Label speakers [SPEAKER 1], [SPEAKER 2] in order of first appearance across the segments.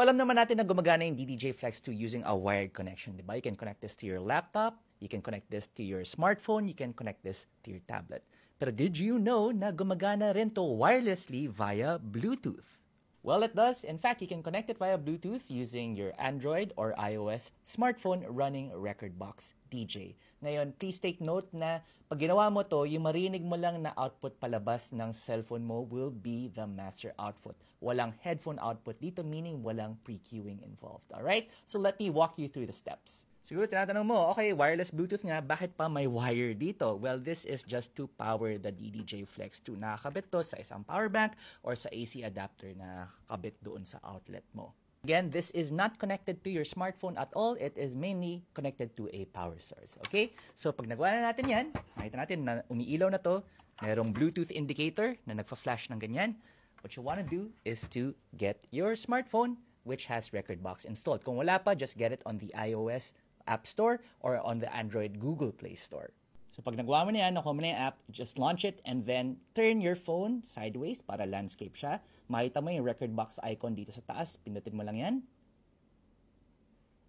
[SPEAKER 1] Alam naman natin na gumagana yung DDJ Flex 2 using a wired connection, di ba? You can connect this to your laptop, you can connect this to your smartphone, you can connect this to your tablet. Pero did you know na gumagana rin to wirelessly via Bluetooth? Well, it does. In fact, you can connect it via Bluetooth using your Android or iOS smartphone running Rekordbox DJ. Ngayon, please take note na pag ginawa mo to, yung marinig mo lang na output palabas ng cellphone mo will be the master output. Walang headphone output dito, meaning walang pre-queuing involved. Alright? So let me walk you through the steps. Siguro tinatanong mo, okay, wireless Bluetooth nga, bakit pa may wire dito? Well, this is just to power the DDJ Flex 2. Nakakabit to sa isang power bank or sa AC adapter na kabit doon sa outlet mo. Again, this is not connected to your smartphone at all. It is mainly connected to a power source. Okay? So, pag nagawa na natin yan, makita natin na umiilaw na to, mayroong Bluetooth indicator na nagfa-flash ng ganyan. What you want to do is to get your smartphone which has Rekordbox installed. Kung wala pa, just get it on the iOS App Store or on the Android Google Play Store. So pag nagawa mo na yan, nakuha mo na yung app, just launch it and then turn your phone sideways para landscape siya. Makita mo yung Rekordbox icon dito sa taas, pindutin mo lang yan.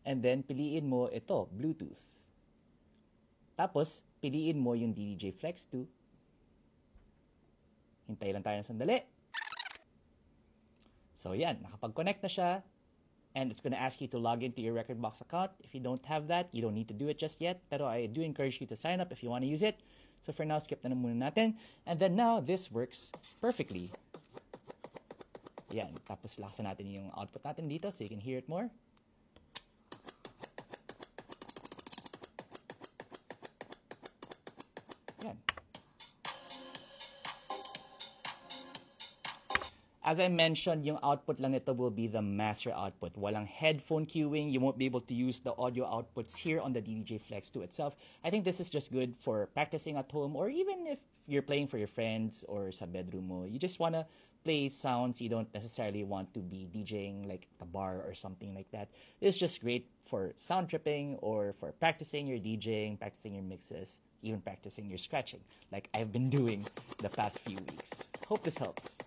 [SPEAKER 1] And then piliin mo ito, Bluetooth. Tapos, piliin mo yung DDJ Flex 2. Hintay lang tayo ng sandali. So yan, nakapag-connect na siya. And it's going to ask you to log into your Rekordbox account. If you don't have that, you don't need to do it just yet. Pero I do encourage you to sign up if you want to use it. So for now, skip na muna natin. And then now, this works perfectly. Yan. Tapos lakasan natin yung output natin dito so you can hear it more. Yan. As I mentioned, yung output lang nito will be the master output. Walang headphone queuing. You won't be able to use the audio outputs here on the DDJ Flex 2 itself. I think this is just good for practicing at home or even if you're playing for your friends or sa bedroom mo. You just want to play sounds you don't necessarily want to be DJing like at a bar or something like that. It's just great for sound tripping or for practicing your DJing, practicing your mixes, even practicing your scratching like I've been doing the past few weeks. Hope this helps.